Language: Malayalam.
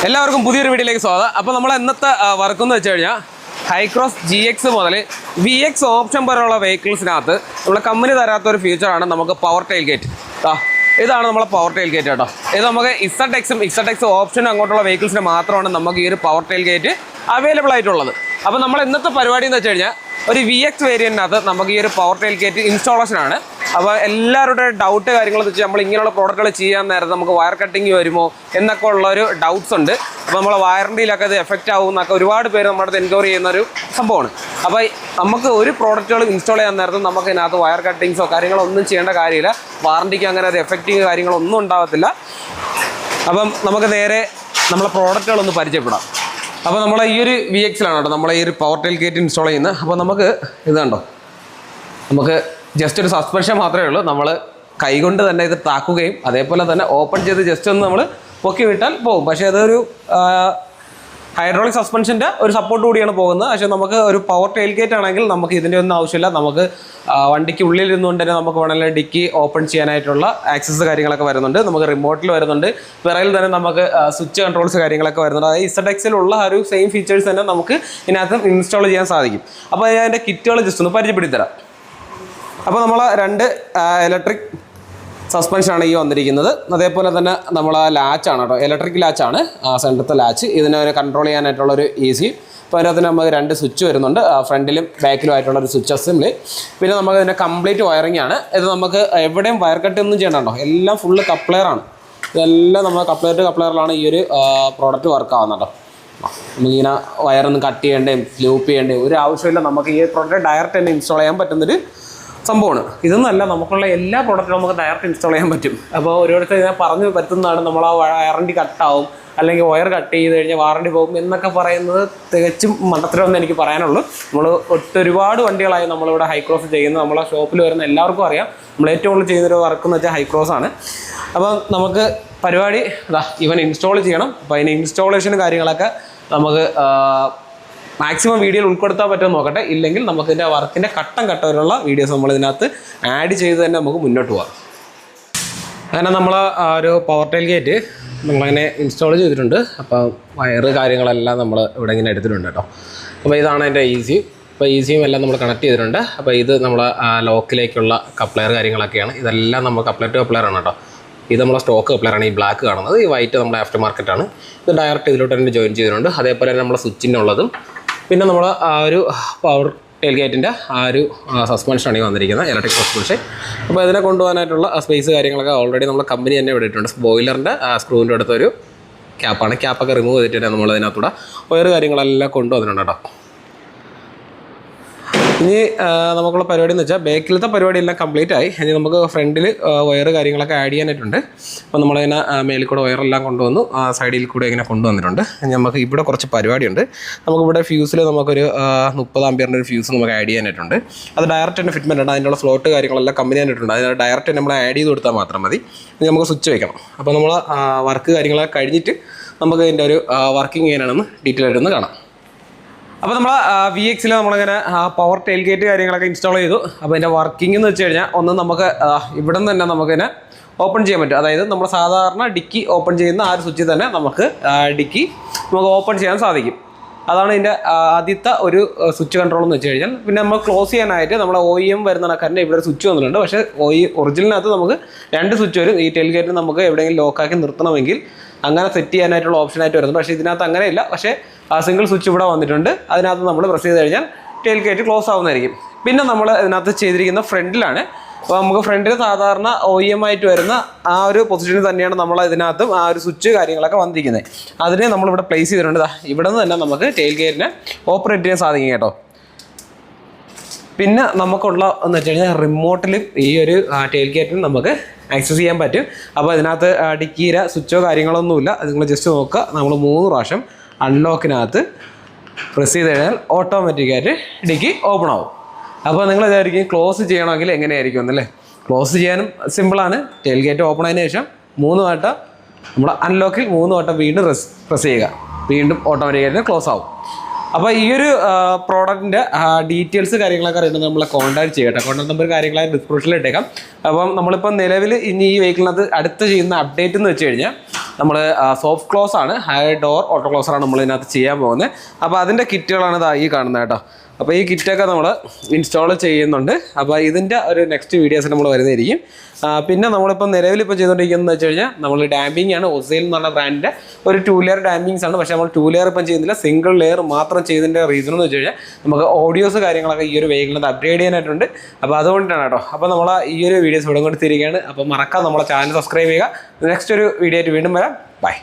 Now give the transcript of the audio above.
എല്ലാവർക്കും പുതിയൊരു വീഡിയോയിലേക്ക് സ്വാഗതം. അപ്പോൾ നമ്മൾ ഇന്നത്തെ വർക്ക് എന്ന് വെച്ച് കഴിഞ്ഞാൽ ഹൈക്രോസ് GX മുതൽ VX ഓപ്ഷൻ വരെയുള്ള വെഹിക്കിൾസിനകത്ത് നമ്മുടെ കമ്പനി തരാത്തൊരു ഫീച്ചറാണ് നമുക്ക് പവർ ടെയിൽ ഗേറ്റ്. ഇതാണ് നമ്മളെ പവർ ടെയിൽ ഗേറ്റ് കേട്ടോ. ഇത് നമുക്ക് ZX ഓപ്ഷനും അങ്ങോട്ടുള്ള വെഹിക്കിൾസിന് മാത്രമാണ് നമുക്ക് ഈ ഒരു പവർ ടെയിൽ ഗേറ്റ് അവൈലബിൾ ആയിട്ടുള്ളത്. അപ്പോൾ നമ്മൾ ഇന്നത്തെ പരിപാടി എന്ന് വെച്ച് കഴിഞ്ഞാൽ ഒരു VX വേരിയൻറ്റിനകത്ത് നമുക്ക് ഈ ഒരു പവർ ടെയിൽ ഗേറ്റ് ഇൻസ്റ്റാളേഷനാണ്. അപ്പോൾ എല്ലാവരുടെ ഡൗട്ട് കാര്യങ്ങളെന്ന് വെച്ചാൽ നമ്മൾ ഇങ്ങനെയുള്ള പ്രോഡക്റ്റുകൾ ചെയ്യാൻ നേരത്തെ നമുക്ക് വയർ കട്ടിങ് വരുമോ എന്നൊക്കെ ഉള്ളൊരു ഡൗട്ട്സ് ഉണ്ട്. അപ്പോൾ നമ്മളെ വാറണ്ടിയിലൊക്കെ അത് എഫക്റ്റ് ആവും എന്നൊക്കെ ഒരുപാട് പേര് നമ്മുടെ അടുത്ത് എൻക്വയറി ചെയ്യുന്നൊരു സംഭവമാണ്. അപ്പോൾ നമുക്ക് ഒരു പ്രോഡക്റ്റുകൾ ഇൻസ്റ്റാൾ ചെയ്യാൻ നേരത്തെ നമുക്ക് ഇതിനകത്ത് വയർ കട്ടിങ്സോ കാര്യങ്ങളോ ഒന്നും ചെയ്യേണ്ട കാര്യമില്ല. വാറണ്ടിക്ക് അങ്ങനെ ഒരു എഫക്റ്റിങ് കാര്യങ്ങളൊന്നും ഉണ്ടാകത്തില്ല. അപ്പം നമുക്ക് നേരെ നമ്മളെ പ്രോഡക്റ്റുകളൊന്ന് പരിചയപ്പെടാം. അപ്പോൾ നമ്മൾ ഈ ഒരു VX-ലാണ് കേട്ടോ നമ്മളെ ഈ ഒരു പവർ ടെയിൽ ഗേറ്റ് ഇൻസ്റ്റാൾ ചെയ്യുന്നത്. അപ്പോൾ നമുക്ക് ഇത് കണ്ടോ, നമുക്ക് ജസ്റ്റ് ഒരു സസ്പെൻഷൻ മാത്രമേ ഉള്ളൂ. നമ്മൾ കൈകൊണ്ട് തന്നെ ഇത് താക്കുകയും അതേപോലെ തന്നെ ഓപ്പൺ ചെയ്ത് ജസ്റ്റ് ഒന്ന് നമ്മൾ പൊക്കി വിട്ടാൽ പോകും. പക്ഷേ അതൊരു ഹൈഡ്രോളിക് സസ്പെൻഷൻ്റെ ഒരു സപ്പോർട്ട് കൂടിയാണ് പോകുന്നത്. പക്ഷേ നമുക്ക് ഒരു പവർ ടെയിൽ ഗേറ്റ് ആണെങ്കിൽ നമുക്ക് ഇതിൻ്റെ ഒന്നും ആവശ്യമില്ല. നമുക്ക് വണ്ടിക്ക് ഉള്ളിലിരുന്നുകൊണ്ട് തന്നെ നമുക്ക് വേണമെങ്കിൽ ഡിക്കി ഓപ്പൺ ചെയ്യാനായിട്ടുള്ള ആക്സസ് കാര്യങ്ങളൊക്കെ വരുന്നുണ്ട്. നമുക്ക് റിമോട്ടിൽ വരുന്നുണ്ട്. പിറകിൽ തന്നെ നമുക്ക് സ്വിച്ച് കൺട്രോൾസ് കാര്യങ്ങളൊക്കെ വരുന്നുണ്ട്. അതായത് ZX-ലുള്ള ആ ഒരു സെയിം ഫീച്ചേഴ്സ് തന്നെ നമുക്ക് ഇതിനകത്ത് ഇൻസ്റ്റാൾ ചെയ്യാൻ സാധിക്കും. അപ്പോൾ ഞാൻ അതിൻ്റെ കിറ്റുകൾ ജസ്റ്റ് ഒന്ന് പരിചയപ്പെടുത്തി തരാം. അപ്പോൾ നമ്മൾ രണ്ട് ഇലക്ട്രിക് സസ്പെൻഷനാണ് ഈ വന്നിരിക്കുന്നത്. അതേപോലെ തന്നെ നമ്മൾ ലാച്ചാണ് കേട്ടോ, ഇലക്ട്രിക് ലാച്ചാണ് സെൻറ്ററത്തെ ലാച്ച്. ഇതിനെ ഒരു കൺട്രോൾ ചെയ്യാനായിട്ടുള്ളൊരു EC. അപ്പോൾ അതിനകത്ത് നമുക്ക് രണ്ട് സ്വിച്ച് വരുന്നുണ്ട്, ഫ്രണ്ടിലും ബാക്കിലും ആയിട്ടുള്ളൊരു സ്വിച്ച് അസംബ്ലി. പിന്നെ നമുക്ക് ഇതിൻ്റെ കംപ്ലീറ്റ് വയറിംഗ് ആണ്. ഇത് നമുക്ക് എവിടെയും വയർ കട്ട് ഒന്നും ചെയ്യണ്ടോ, എല്ലാം ഫുള്ള് കപ്ലെയറാണ്. ഇതെല്ലാം നമ്മൾ കപ്ലെയർ ടു കപ്ലെയറിലാണ് ഈ ഒരു പ്രോഡക്റ്റ് വർക്ക് ആവുന്നത് കേട്ടോ. നമുക്കിങ്ങനെ വയറൊന്നും കട്ട് ചെയ്യേണ്ടേയും ലൂപ്പ് ചെയ്യേണ്ടേയും ഒരു ആവശ്യമില്ല. നമുക്ക് ഈ പ്രോഡക്റ്റ് ഡയറക്റ്റ് തന്നെ ഇൻസ്റ്റാൾ ചെയ്യാൻ പറ്റുന്നൊരു സംഭവമാണ്. ഇതൊന്നല്ല, നമുക്കുള്ള എല്ലാ പ്രോഡക്റ്റും നമുക്ക് ഡയറക്റ്റ് ഇൻസ്റ്റാൾ ചെയ്യാൻ പറ്റും. അപ്പോൾ ഓരോരുത്തർ ഇതിനെ പറഞ്ഞു പറ്റുന്നതാണ് നമ്മൾ ആ വാറണ്ടി കട്ടാവും അല്ലെങ്കിൽ വയർ കട്ട് ചെയ്ത് കഴിഞ്ഞാൽ വാറണ്ടി പോകും എന്നൊക്കെ പറയുന്നത് തികച്ചും മണ്ടത്തരമെന്ന് എനിക്ക് പറയാനുള്ളൂ. നമ്മൾ ഒരുപാട് വണ്ടികളായി നമ്മളിവിടെ ഹൈക്രോസ് ചെയ്യുന്നത്. നമ്മളെ ഷോപ്പിൽ വരുന്ന എല്ലാവർക്കും അറിയാം. നമ്മൾ ഏറ്റവും കൂടുതൽ ചെയ്യുന്നൊരു വർക്ക് എന്ന് വെച്ചാൽ ഹൈക്രോസ് ആണ്. അപ്പം നമുക്ക് പരിപാടി ഇവൻ ഇൻസ്റ്റാൾ ചെയ്യണം. അപ്പോൾ അതിന് ഇൻസ്റ്റാളേഷൻ കാര്യങ്ങളൊക്കെ നമുക്ക് മാക്സിമം വീഡിയോയിൽ ഉൾപ്പെടുത്താൻ പറ്റുമെന്ന് നോക്കട്ടെ. ഇല്ലെങ്കിൽ നമുക്ക് ഇതിൻ്റെ വർക്കിൻ്റെ ഘട്ടം വരെയുള്ള വീഡിയോസ് നമ്മൾ ഇതിനകത്ത് ആഡ് ചെയ്ത് തന്നെ നമുക്ക് മുന്നോട്ട് പോകാം. അങ്ങനെ നമ്മൾ ഒരു പവർ ടെയിൽ ഗേറ്റ് നമ്മളങ്ങനെ ഇൻസ്റ്റാൾ ചെയ്തിട്ടുണ്ട്. അപ്പോൾ വയറ് കാര്യങ്ങളെല്ലാം നമ്മൾ ഇവിടെ ഇങ്ങനെ എടുത്തിട്ടുണ്ട് കേട്ടോ. അപ്പോൾ ഇതാണ് എൻ്റെ EC. അപ്പോൾ ECയും എല്ലാം നമ്മൾ കണക്ട് ചെയ്തിട്ടുണ്ട്. അപ്പോൾ ഇത് നമ്മൾ ലോക്കിലേക്കുള്ള കപ്ലെയർ കാര്യങ്ങളൊക്കെയാണ്. ഇതെല്ലാം നമ്മൾ കപ്ലെയർ ടു കപ്ലെയറാണ് കേട്ടോ. ഇത് നമ്മളെ സ്റ്റോക്ക് കപ്ലെയറാണ് ഈ ബ്ലാക്ക് കാണുന്നത്. ഈ വൈറ്റ് നമ്മുടെ ആഫ്റ്റർ മാർക്കറ്റാണ്. ഇത് ഡയറക്റ്റ് ഇതിലോട്ട് തന്നെ ജോയിൻ ചെയ്തിട്ടുണ്ട്. അതേപോലെ തന്നെ നമ്മളെ സ്വിച്ചിൻ്റെ ഉള്ളതും പിന്നെ നമ്മൾ ആ ഒരു പവർ ടെയിൽ ഗേറ്റിൻ്റെ ആ ഒരു സസ്പെൻഷനാണ് ഈ വന്നിരിക്കുന്നത്, ഇലക്ട്രിക് സസ്പെൻഷൻ. അപ്പോൾ ഇതിനെ കൊണ്ടുപോകാനായിട്ടുള്ള സ്പേസ് കാര്യങ്ങളൊക്കെ ഓൾറെഡി നമ്മൾ കമ്പനി തന്നെ വിട്ടിട്ടുണ്ട്. ബോയിലറിൻ്റെ സ്ക്രൂവിൻ്റെ അടുത്തൊരു ക്യാപ്പാണ്. ക്യാപ്പൊക്കെ റിമൂവ് ചെയ്തിട്ട് നമ്മൾ അതിനകത്തൂടെ വയറ് കാര്യങ്ങളെല്ലാം കൊണ്ടുവന്നിട്ടുണ്ട് കേട്ടോ. ഇനി നമുക്കുള്ള പരിപാടി എന്ന് വെച്ചാൽ ബാക്കിലത്തെ പരിപാടിയെല്ലാം കംപ്ലീറ്റ് ആയി. ഇനി നമുക്ക് ഫ്രണ്ടിൽ വയറ് കാര്യങ്ങളൊക്കെ ആഡ് ചെയ്യാനായിട്ടുണ്ട്. അപ്പോൾ നമ്മളതിനെ മേലിൽ കൂടെ വയറെല്ലാം കൊണ്ടുവന്നു, സൈഡിൽ കൂടെ ഇങ്ങനെ കൊണ്ടുവന്നിട്ടുണ്ട്. ഇനി നമുക്ക് ഇവിടെ കുറച്ച് പരിപാടിയുണ്ട്. നമുക്കിവിടെ ഫ്യൂസിൽ നമുക്കൊരു 30 ആംപിയറിൻ്റെ ഒരു ഫ്യൂസ് നമുക്ക് ആഡ് ചെയ്യാനായിട്ടുണ്ട്. അത് ഡയറക്റ്റ് തന്നെ ഫിറ്റ്മെൻ്റ് ആണ്. അതിനുള്ള സ്ലോട്ട് കാര്യങ്ങളെല്ലാം കമ്പനി ആയിട്ടുണ്ട്. അതിന് ഡയറക്റ്റ് നമ്മൾ ആഡ് ചെയ്ത് കൊടുത്താൽ മാത്രം മതി. ഇനി നമുക്ക് സ്വിച്ച് വയ്ക്കണം. അപ്പോൾ നമ്മൾ വർക്ക് കാര്യങ്ങളൊക്കെ കഴിഞ്ഞിട്ട് നമുക്ക് ഇതിൻ്റെ ഒരു വർക്കിംഗ് എങ്ങനെയാണെന്ന് ഡീറ്റെയിൽ ആയിട്ടൊന്ന് കാണാം. അപ്പോൾ നമ്മൾ VX-ൽ നമ്മളിങ്ങനെ പവർ ടെയിൽ ഗേറ്റ് കാര്യങ്ങളൊക്കെ ഇൻസ്റ്റാൾ ചെയ്തു. അപ്പോൾ ഇതിൻ്റെ വർക്കിംഗ് എന്ന് വെച്ച് കഴിഞ്ഞാൽ ഒന്ന് നമുക്ക് ഇവിടെ നിന്ന് തന്നെ നമുക്കിതിനെ ഓപ്പൺ ചെയ്യാൻ പറ്റും. അതായത് നമ്മൾ സാധാരണ ഡിക്കി ഓപ്പൺ ചെയ്യുന്ന ആ ഒരു സ്വിച്ചിൽ തന്നെ നമുക്ക് ഡിക്കി നമുക്ക് ഓപ്പൺ ചെയ്യാൻ സാധിക്കും. അതാണ് ഇതിൻ്റെ ആദ്യത്തെ ഒരു സ്വിച്ച് കൺട്രോൾ എന്ന് വെച്ച് കഴിഞ്ഞാൽ. പിന്നെ നമ്മൾ ക്ലോസ് ചെയ്യാനായിട്ട് നമ്മളെ OEM വരുന്ന കറണ്ട് ഇവിടെ ഒരു സ്വിച്ച് വന്നിട്ടുണ്ട്. പക്ഷേ ഒറിജിനലിനകത്ത് നമുക്ക് 2 സ്വിച്ച് വരും. ഈ ടെയിൽ ഗേറ്റ് നമുക്ക് എവിടെയെങ്കിലും ലോക്കാക്കി നിർത്തണമെങ്കിൽ അങ്ങനെ സെറ്റ് ചെയ്യാനായിട്ടുള്ള ഓപ്ഷനായിട്ട് വരുന്നുണ്ട്. പക്ഷേ ഇതിനകത്ത് അങ്ങനെയില്ല. പക്ഷേ സിംഗിൾ സ്വിച്ച് ഇവിടെ വന്നിട്ടുണ്ട്. അതിനകത്ത് നമ്മൾ പ്രസ് ചെയ്ത് കഴിഞ്ഞാൽ ടെയിൽ ഗേറ്റ് ക്ലോസ് ആവുന്നതായിരിക്കും. പിന്നെ നമ്മൾ ഇതിനകത്ത് ചെയ്തിരിക്കുന്ന ഫ്രണ്ടിലാണ്. അപ്പോൾ നമുക്ക് ഫ്രണ്ടിൽ സാധാരണ OEM ആയിട്ട് വരുന്ന ആ ഒരു പൊസിഷനിൽ തന്നെയാണ് നമ്മൾ ഇതിനകത്തും ആ ഒരു സ്വിച്ച് കാര്യങ്ങളൊക്കെ വന്നിരിക്കുന്നത്. അതിനെ നമ്മളിവിടെ പ്ലേസ് ചെയ്തിട്ടുണ്ട്. ഇവിടെ നിന്ന് തന്നെ നമുക്ക് ടെയിൽ ഗേറ്റിനെ ഓപ്പറേറ്റ് ചെയ്യാൻ സാധിക്കും കേട്ടോ. പിന്നെ നമുക്കുള്ള എന്ന് വെച്ച് കഴിഞ്ഞാൽ റിമോട്ടിൽ ഈ ഒരു ടെയിൽ ഗേറ്റിന് നമുക്ക് ആക്സസ് ചെയ്യാൻ പറ്റും. അപ്പോൾ ഇതിനകത്ത് ഡിക്കിയുടെ സ്വിച്ചോ കാര്യങ്ങളൊന്നുമില്ല. അത് നിങ്ങൾ ജസ്റ്റ് നോക്കുക. നമ്മൾ 3 പ്രാവശ്യം അൺലോക്കിനകത്ത് പ്രസ് ചെയ്ത് കഴിഞ്ഞാൽ ഓട്ടോമാറ്റിക്കായിട്ട് ഡിക്കി ഓപ്പൺ ആവും. അപ്പോൾ നിങ്ങൾ ഇതായിരിക്കും ക്ലോസ് ചെയ്യണമെങ്കിൽ എങ്ങനെയായിരിക്കും എന്നല്ലേ. ക്ലോസ് ചെയ്യാനും സിമ്പിളാണ്. ടെയിൽ ഗേറ്റ് ഓപ്പൺ ആയതിനു ശേഷം 3 വട്ടം നമ്മൾ അൺലോക്കിൽ 3 വട്ടം വീണ്ടും പ്രസ് ചെയ്യുക. വീണ്ടും ഓട്ടോമാറ്റിക്കായിട്ട് ക്ലോസ് ആവും. അപ്പോൾ ഈ ഒരു പ്രോഡക്റ്റിൻ്റെ ഡീറ്റെയിൽസ് കാര്യങ്ങളൊക്കെ അറിയണമെങ്കിൽ നമ്മളെ കോൺടാക്ട് ചെയ്യട്ടെ. കോൺടാക്ട് നമ്പർ കാര്യങ്ങളായി ഡിസ്ക്രിപ്ഷനിൽ ഇട്ടേക്കാം. അപ്പം നമ്മളിപ്പോൾ നിലവിൽ ഇനി ഈ വെഹിക്കിളിനകത്ത് അടുത്ത് ചെയ്യുന്ന അപ്ഡേറ്റ് എന്ന് വെച്ച് കഴിഞ്ഞാൽ നമ്മൾ സോഫ്റ്റ് ക്ലോസ് ആണ്, ഹൈ ഡോർ ഓട്ടോ ക്ലോസറാണ് നമ്മൾ ഇതിനകത്ത് ചെയ്യാൻ പോകുന്നത്. അപ്പോൾ അതിൻ്റെ കിറ്റുകളാണ് ഇതാ ഈ കാണുന്നത് കേട്ടോ. അപ്പോൾ ഈ കിറ്റൊക്കെ നമ്മൾ ഇൻസ്റ്റാൾ ചെയ്യുന്നുണ്ട്. അപ്പോൾ ഇതിൻ്റെ ഒരു നെക്സ്റ്റ് വീഡിയോസ് നമ്മൾ വരുന്നതായിരിക്കും. പിന്നെ നമ്മളിപ്പോൾ നിലവിലിപ്പോൾ ചെയ്തുകൊണ്ടിരിക്കുന്നത് വെച്ച് കഴിഞ്ഞാൽ നമ്മൾ ഡാമ്പിംഗ് ആണ്. ഒസൈൽ എന്ന് പറഞ്ഞ ബ്രാൻഡിൻ്റെ ഒരു 2 ലെയർ ഡാമ്പിങ്സ് ആണ്. പക്ഷേ നമ്മൾ 2 ലെയർ ഇപ്പം ചെയ്യുന്നില്ല, സിംഗിൾ ലെയർ മാത്രം ചെയ്തതിൻ്റെ റീസൺ എന്ന് വെച്ച് കഴിഞ്ഞാൽ നമുക്ക് ഓഡിയോസ് കാര്യങ്ങളൊക്കെ ഈ ഒരു വെഹിക്കിളിനകത്ത് അപ്ഗ്രേഡ് ചെയ്യാനായിട്ടുണ്ട്. അപ്പോൾ അതുകൊണ്ടാണ് കേട്ടോ. അപ്പോൾ നമ്മൾ ഈ ഒരു വീഡിയോസ് ഇവിടെ കൊണ്ട് തിരികെയാണ്. അപ്പോൾ മറക്കാം നമ്മളെ ചാനൽ സബ്സ്ക്രൈബ് ചെയ്യുക. നെക്സ്റ്റ് ഒരു വീഡിയോ ആയിട്ട് വീണ്ടും വരാം. ബൈ.